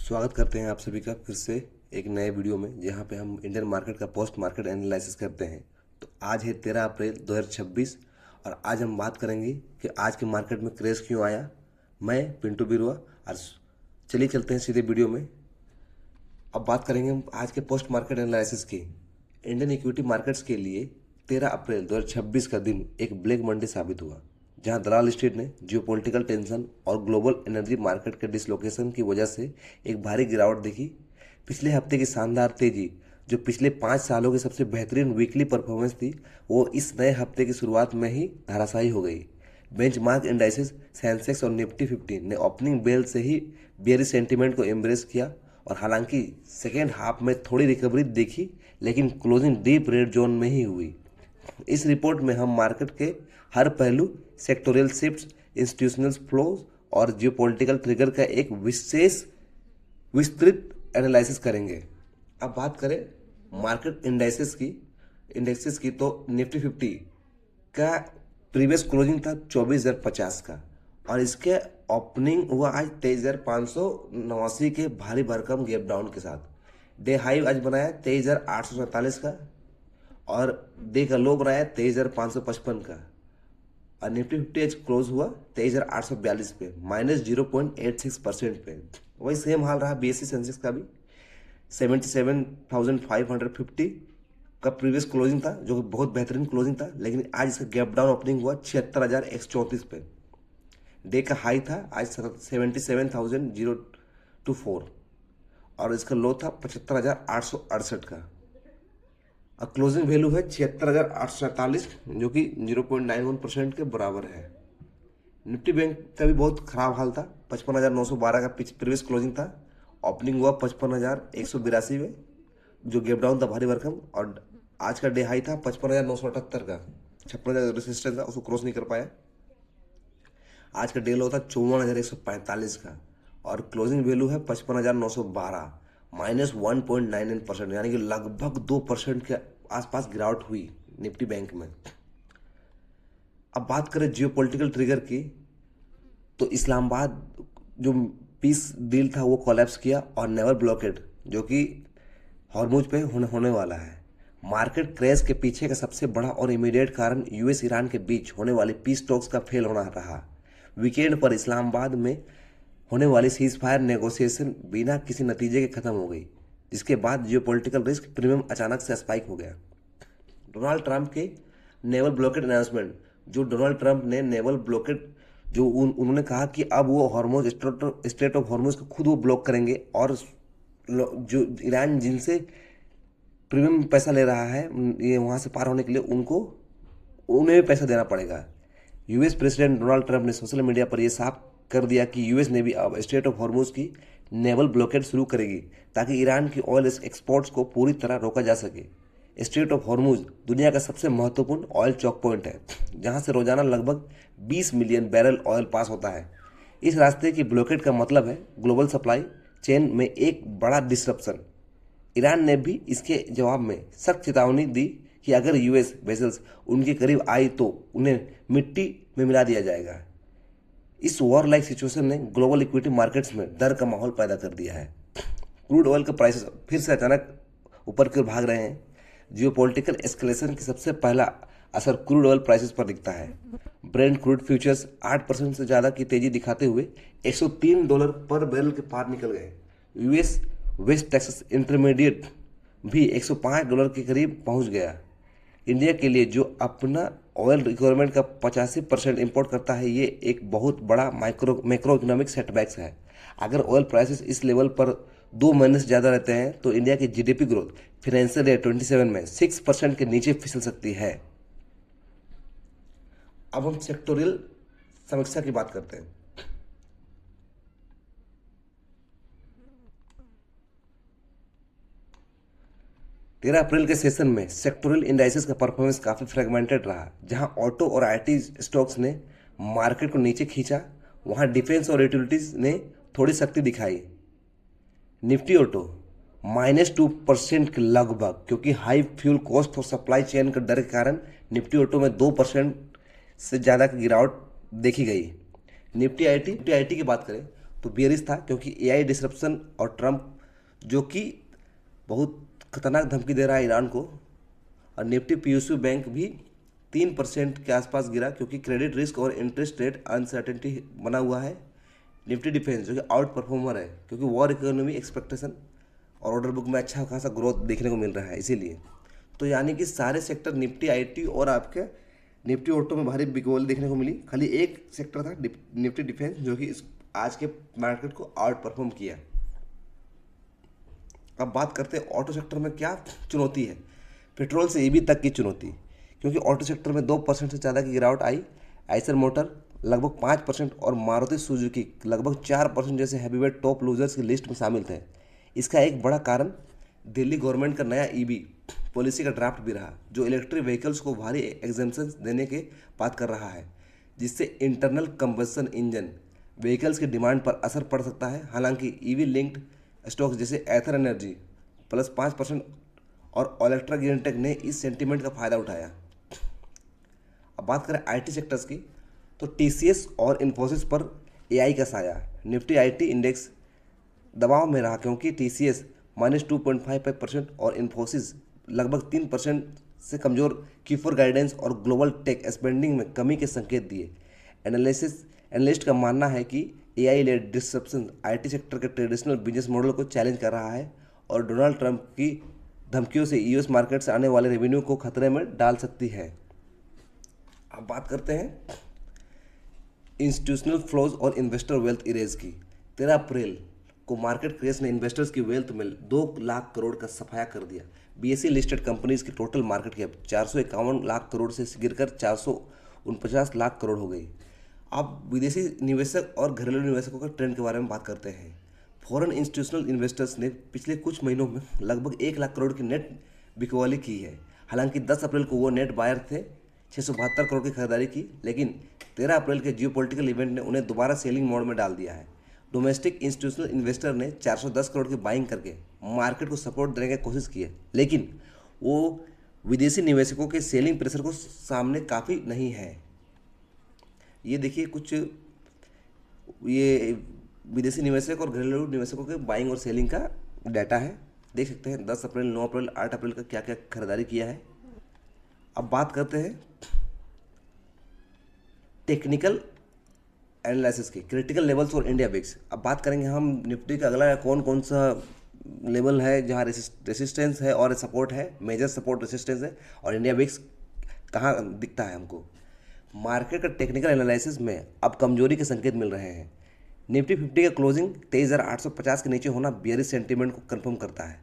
स्वागत करते हैं आप सभी का फिर से एक नए वीडियो में, जहां पे हम इंडियन मार्केट का पोस्ट मार्केट एनालिसिस करते हैं। तो आज है 13 अप्रैल 2026 और आज हम बात करेंगे कि आज के मार्केट में क्रेज क्यों आया। मैं पिंटू बिरुआ और चलिए चलते हैं सीधे वीडियो में। अब बात करेंगे हम आज के पोस्ट मार्केट एनालिसिस की। इंडियन इक्विटी मार्केट्स के लिए 13 अप्रैल 2026 का दिन एक ब्लैक मंडे साबित हुआ, जहां दलाल स्ट्रीट ने जियोपॉलिटिकल टेंशन और ग्लोबल एनर्जी मार्केट के डिसलोकेशन की वजह से एक भारी गिरावट देखी। पिछले हफ्ते की शानदार तेजी, जो पिछले 5 सालों की सबसे बेहतरीन वीकली परफॉर्मेंस थी, वो इस नए हफ्ते की शुरुआत में ही धराशायी हो गई। बेंचमार्क इंडाइसेस सेंसेक्स और निफ्टी 50 ने ओपनिंग बेल से ही बेयरिश सेंटीमेंट को एम्ब्रेस किया और हालांकि सेकेंड हाफ में थोड़ी रिकवरी देखी, लेकिन क्लोजिंग डीप रेड जोन में ही हुई। इस रिपोर्ट में हम मार्केट के हर पहलू, सेक्टोरियल शिफ्ट्स, इंस्टीट्यूशनल फ्लोज और जियोपॉलिटिकल ट्रिगर का एक विस्तृत एनालिसिस करेंगे। अब बात करें मार्केट इंडेक्सेस की तो निफ्टी 50 का प्रीवियस क्लोजिंग था 24,050 का और इसके ओपनिंग हुआ आज 23,589 के भारी भरकम गैप डाउन के साथ। डे हाई आज बनाया 23,847 का और डे का लो बनाया 23,555 का और निफ्टी 50 आज क्लोज हुआ 23,842 पे, -0.86% पे। वही सेम हाल रहा बीएससी सेंसेक्स का भी। 77,550 का प्रीवियस क्लोजिंग था, जो कि बहुत बेहतरीन क्लोजिंग था, लेकिन आज इसका गैप डाउन ओपनिंग हुआ 76,134 पे। डे का हाई था आज 77,024 और इसका लो था 75,868 का और क्लोजिंग वैल्यू है 76,847, जो कि 0.91% के बराबर है। निफ्टी बैंक का भी बहुत खराब हाल था। 55,912 का प्रीवियस क्लोजिंग था, ओपनिंग हुआ 55,182 में, जो गैप डाउन था भारी भरकम और आज का डे हाई था 55,978 का। 56,000 रेसिस्टेंस था, उसको क्रॉस नहीं कर पाया। आज का डे लो था 54,145 का और क्लोजिंग वैल्यू है 55,912, -1.99%, यानी कि लगभग 2% के आसपास गिरावट हुई निफ्टी बैंक में। अब बात करें जियोपॉलिटिकल ट्रिगर की, तो इस्लामाबाद जो पीस डील था वो कोलैप्स किया और नेवल ब्लॉकेड, जो कि हॉर्मुज पे होने वाला है। मार्केट क्रैश के पीछे का सबसे बड़ा और इमीडिएट कारण यूएस ईरान के बीच होने वाली पीस टॉक्स का फेल होना रहा। वीकेंड पर इस्लामाबाद में होने वाली सीज फायर नेगोशिएशन बिना किसी नतीजे के खत्म हो गई, जिसके बाद जियोपॉलिटिकल रिस्क प्रीमियम अचानक से स्पाइक हो गया। डोनाल्ड ट्रंप के नेवल ब्लॉकेड अनाउंसमेंट, जो डोनाल्ड ट्रंप ने नेवल ब्लॉकेड, जो उन्होंने कहा कि अब वो हॉर्मुज स्ट्रेट ऑफ हॉर्मुज को खुद वो ब्लॉक करेंगे और जो ईरान जिनसे प्रीमियम पैसा ले रहा है ये वहाँ से पार होने के लिए उन्हें भी पैसा देना पड़ेगा। यूएस प्रेसिडेंट डोनाल्ड ट्रंप ने सोशल मीडिया पर यह साफ कर दिया कि यूएस ने भी अब स्ट्रेट ऑफ हॉर्मुज की नेवल ब्लॉकेड शुरू करेगी, ताकि ईरान की ऑयल एक्सपोर्ट्स को पूरी तरह रोका जा सके। स्ट्रेट ऑफ हॉर्मुज दुनिया का सबसे महत्वपूर्ण ऑयल चौक पॉइंट है, जहां से रोजाना लगभग 20 मिलियन बैरल ऑयल पास होता है। इस रास्ते की ब्लॉकेड का मतलब है ग्लोबल सप्लाई चेन में एक बड़ा डिसरप्शन। ईरान ने भी इसके जवाब में सख्त चेतावनी दी कि अगर यूएस वेसल्स उनके करीब आई तो उन्हें मिट्टी में मिला दिया जाएगा। इस वॉर लाइक सिचुएशन ने ग्लोबल इक्विटी मार्केट्स में डर का माहौल पैदा कर दिया है। क्रूड ऑयल के प्राइसेस फिर से अचानक ऊपर की ओर भाग रहे हैं। जियोपॉलिटिकल एस्केलेशन की सबसे पहला असर क्रूड ऑयल प्राइसेस पर दिखता है। ब्रेंट क्रूड फ्यूचर्स 8% से ज़्यादा की तेजी दिखाते हुए $103 पर बैरल के पार निकल गए। यूएस वेस्ट टेक्सास इंटरमीडिएट भी $105 के करीब पहुंच गया। इंडिया के लिए, जो अपना ऑयल रिक्वायरमेंट का 85% इंपोर्ट करता है, ये एक बहुत बड़ा मैक्रो इकोनॉमिक सेटबैक्स है। अगर ऑयल प्राइसेस इस लेवल पर 2 महीने से ज़्यादा रहते हैं तो इंडिया की जीडीपी ग्रोथ फाइनेंशियल ईयर 27 में 6% के नीचे फिसल सकती है। अब हम सेक्टोरियल समीक्षा की बात करते हैं। तेरह अप्रैल के सेशन में सेक्टोरियल इंडाइसेस का परफॉर्मेंस काफी फ्रेगमेंटेड रहा। जहां ऑटो और आईटी स्टॉक्स ने मार्केट को नीचे खींचा, वहां डिफेंस और यूटिलिटीज ने थोड़ी शक्ति दिखाई। निफ्टी ऑटो -2% के लगभग, क्योंकि हाई फ्यूल कॉस्ट और सप्लाई चेन के डर के कारण निफ्टी ऑटो में 2% से ज़्यादा की गिरावट देखी गई। निफ्टी आईटी की बात करें तो बियरिश था, क्योंकि एआई डिसरप्शन और ट्रम्प जो कि बहुत खतरनाक धमकी दे रहा है ईरान को। और निफ्टी पीएसयू बैंक भी 3% के आसपास गिरा, क्योंकि क्रेडिट रिस्क और इंटरेस्ट रेट अनसर्टेनिटी बना हुआ है। निफ्टी डिफेंस जो कि आउट परफॉर्मर है, क्योंकि वॉर इकोनॉमी एक्सपेक्टेशन और ऑर्डर बुक में अच्छा खासा ग्रोथ देखने को मिल रहा है इसीलिए। तो यानी कि सारे सेक्टर निफ्टी आईटी और आपके निफ्टी ऑटो में भारी बिकवाली देखने को मिली। खाली एक सेक्टर था निफ्टी डिफेंस जो कि इस आज के मार्केट को आउट परफॉर्म किया। अब बात करते हैं ऑटो सेक्टर में क्या चुनौती है। पेट्रोल से ईवी तक की चुनौती, क्योंकि ऑटो सेक्टर में 2% से ज़्यादा की गिरावट आई। आइसर मोटर लगभग 5% और मारुति सुजुकी लगभग 4% जैसे हैवीवेट टॉप लूजर्स की लिस्ट में शामिल थे। इसका एक बड़ा कारण दिल्ली गवर्नमेंट का नया ईवी पॉलिसी का ड्राफ्ट भी रहा, जो इलेक्ट्रिक व्हीकल्स को भारी एग्जेम्पशन देने के बात कर रहा है, जिससे इंटरनल कंबशन इंजन व्हीकल्स की डिमांड पर असर पड़ सकता है। हालांकि ईवी लिंक्ड स्टॉक्स जैसे एथर एनर्जी +5% और ओलेक्ट्रा ग्रीनटेक ने इस सेंटीमेंट का फायदा उठाया। अब बात करें आईटी सेक्टर्स की, तो टीसीएस और इन्फोसिस पर एआई का साया। निफ्टी आईटी इंडेक्स दबाव में रहा, क्योंकि टीसीएस -2.55% और इन्फोसिस लगभग 3% से कमजोर Q4 गाइडेंस और ग्लोबल टेक स्पेंडिंग में कमी के संकेत दिए। एनालिस्ट का मानना है कि AI led disruption IT sector के ट्रेडिशनल बिजनेस मॉडल को चैलेंज कर रहा है और डोनाल्ड ट्रंप की धमकियों से यूएस मार्केट से आने वाले रेवेन्यू को खतरे में डाल सकती है। अब बात करते हैं इंस्टीट्यूशनल फ्लोज और इन्वेस्टर वेल्थ इरेज की। 13 अप्रैल को मार्केट क्रैश ने इन्वेस्टर्स की वेल्थ में 2 लाख करोड़ का सफाया कर दिया। बीएसई लिस्टेड कंपनीज की total market cap 451 lakh crore से गिरकर 449 लाख करोड़ हो गई। अब विदेशी निवेशक और घरेलू निवेशकों का ट्रेंड के बारे में बात करते हैं। फॉरेन इंस्टीट्यूशनल इन्वेस्टर्स ने पिछले कुछ महीनों में लगभग 1 लाख करोड़ की नेट बिकवाली की है। हालांकि 10 अप्रैल को वो नेट बायर थे, 672 करोड़ की खरीदारी की, लेकिन 13 अप्रैल के जियोपॉलिटिकल इवेंट ने उन्हें दोबारा सेलिंग मोड में डाल दिया है। डोमेस्टिक इंस्टीट्यूशनल इन्वेस्टर ने 410 करोड़ की बाइंग करके मार्केट को सपोर्ट देने की कोशिश की है, लेकिन वो विदेशी निवेशकों के सेलिंग प्रेशर को सामने काफ़ी नहीं है। ये देखिए कुछ ये विदेशी निवेशक और घरेलू निवेशकों के बाइंग और सेलिंग का डाटा है, देख सकते हैं 10 अप्रैल, 9 अप्रैल, 8 अप्रैल का क्या क्या खरीदारी किया है। अब बात करते हैं टेक्निकल एनालिसिस की, क्रिटिकल लेवल्स और इंडिया विक्स। अब बात करेंगे हम निफ्टी का अगला कौन कौन सा लेवल है जहाँ रेसिस्टेंस है और सपोर्ट है, मेजर सपोर्ट रेसिस्टेंस है, और इंडिया विक्स कहाँ दिखता है हमको। मार्केट का टेक्निकल एनालिसिस में अब कमजोरी के संकेत मिल रहे हैं। निफ्टी 50 का क्लोजिंग 23,850 के नीचे होना बियरिश सेंटीमेंट को कंफर्म करता है।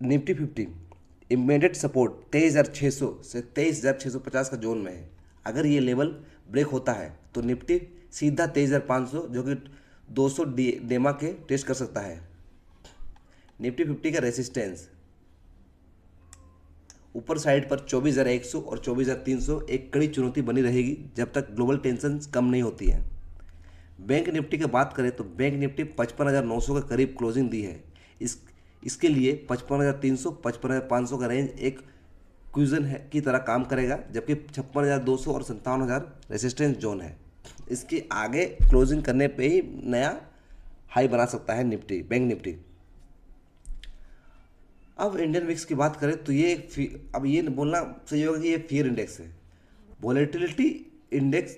निफ्टी 50 इमीडिएट सपोर्ट 23,600 से 23,650 का जोन में है। अगर ये लेवल ब्रेक होता है तो निफ्टी सीधा 23,500 जो कि 200 डेमा के टेस्ट कर सकता है। निफ्टी 50 का रेसिस्टेंस ऊपर साइड पर 24,100 और 24,300 एक कड़ी चुनौती बनी रहेगी जब तक ग्लोबल टेंशन कम नहीं होती है। बैंक निफ्टी की बात करें तो बैंक निफ्टी 55,900 के करीब क्लोजिंग दी है। इसके लिए 55,300 55,500 का रेंज एक क्यूजन है की तरह काम करेगा, जबकि 56,200 और 57,000 रेसिस्टेंस जोन है। इसके आगे क्लोजिंग करने पे ही नया हाई बना सकता है निफ्टी, बैंक निफ्टी। अब इंडियन विक्स की बात करें तो ये अब ये बोलना सही होगा कि ये फियर इंडेक्स है। वॉलेटिलिटी इंडेक्स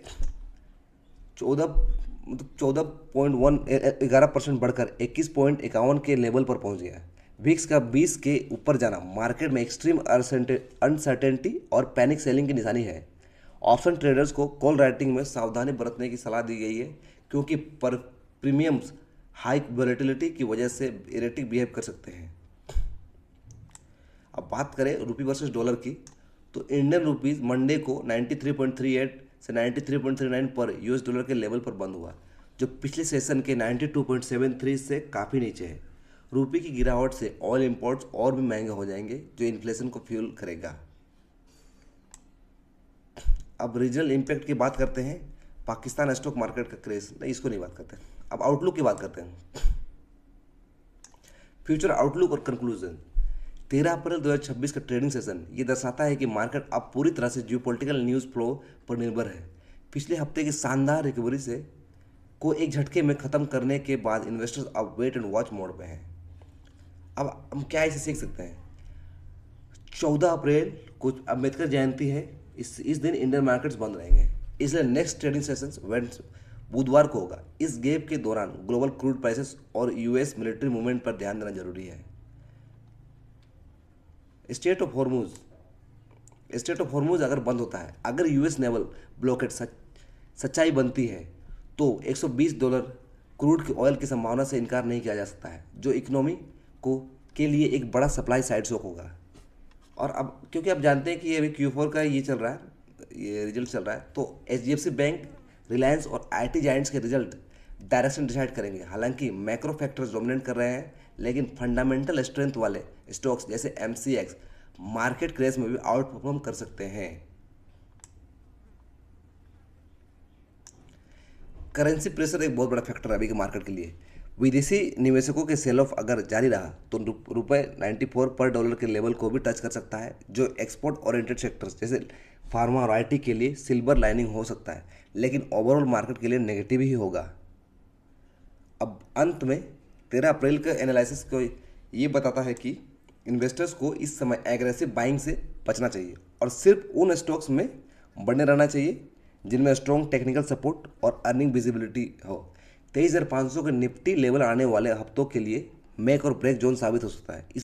11% बढ़कर 21.51 के लेवल पर पहुंच गया। विक्स का 20 के ऊपर जाना मार्केट में एक्सट्रीम अनसर्टेनिटी और पैनिक सेलिंग की निशानी है। ऑप्शन ट्रेडर्स को कॉल राइटिंग में सावधानी बरतने की सलाह दी गई है, क्योंकि प्रीमियम्स हाई वॉलेटिलिटी की वजह से इरेटिक बिहेव कर सकते हैं। अब बात करें रूपी वर्सेस डॉलर की, तो इंडियन रुपीज़ मंडे को 93.38 से 93.39 पर यूएस डॉलर के लेवल पर बंद हुआ, जो पिछले सेशन के 92.73 से काफ़ी नीचे है। रुपये की गिरावट से ऑयल इंपोर्ट्स और भी महंगे हो जाएंगे, जो इन्फ्लेशन को फ्यूल करेगा। अब रीजनल इम्पैक्ट की बात करते हैं। पाकिस्तान स्टॉक मार्केट का क्रेज, नहीं इसको नहीं बात करते। अब आउटलुक की बात करते हैं। फ्यूचर आउटलुक और कंक्लूजन। 13 अप्रैल 2026 का ट्रेडिंग सेशन ये दर्शाता है कि मार्केट अब पूरी तरह से जियोपॉलिटिकल न्यूज़ फ्लो पर निर्भर है। पिछले हफ्ते की शानदार रिकवरी से को एक झटके में ख़त्म करने के बाद इन्वेस्टर्स अब वेट एंड वॉच मोड पे हैं। अब हम क्या इसे सीख सकते हैं? 14 अप्रैल को अम्बेडकर जयंती है। इस दिन इंडियन मार्केट्स बंद रहेंगे, इसलिए नेक्स्ट ट्रेडिंग सेशन बुधवार को होगा। इस गैप के दौरान ग्लोबल क्रूड प्राइसेस और यूएस मिलिट्री मूवमेंट पर ध्यान देना जरूरी है। स्टेट ऑफ हॉर्मुज अगर बंद होता है, अगर यूएस नेवल ब्लॉकेट सच्चाई बनती है, तो $120 क्रूड की ऑयल की संभावना से इनकार नहीं किया जा सकता है, जो इकोनॉमी को के लिए एक बड़ा सप्लाई साइड शॉक होगा। और अब क्योंकि आप जानते हैं कि अभी Q4 का ये चल रहा है, ये रिजल्ट चल रहा है, तो HDFC बैंक, रिलायंस और IT जाइंट्स के रिजल्ट डायरेक्शन डिसाइड करेंगे। हालांकि मैक्रो फैक्टर्स डोमिनेट कर रहे हैं, लेकिन फंडामेंटल स्ट्रेंथ वाले स्टॉक्स जैसे MCX मार्केट क्रेज में भी आउट परफॉर्म कर सकते हैं। करेंसी प्रेशर एक बहुत बड़ा फैक्टर है अभी के मार्केट के लिए। विदेशी निवेशकों के सेल ऑफ अगर जारी रहा तो रुपये 94 पर डॉलर के लेवल को भी टच कर सकता है, जो एक्सपोर्ट ओरिएंटेड सेक्टर्स जैसे फार्मा और IT के लिए सिल्वर लाइनिंग हो सकता है, लेकिन ओवरऑल मार्केट के लिए नेगेटिव ही होगा। अब अंत में 13 अप्रैल का एनालिसिस को ये बताता है कि इन्वेस्टर्स को इस समय एग्रेसिव बाइंग से बचना चाहिए और सिर्फ उन स्टॉक्स में बने रहना चाहिए जिनमें स्ट्रॉन्ग टेक्निकल सपोर्ट और अर्निंग विजिबिलिटी हो। 23,500 के निफ्टी लेवल आने वाले हफ्तों के लिए मेक और ब्रेक जोन साबित हो सकता है। इस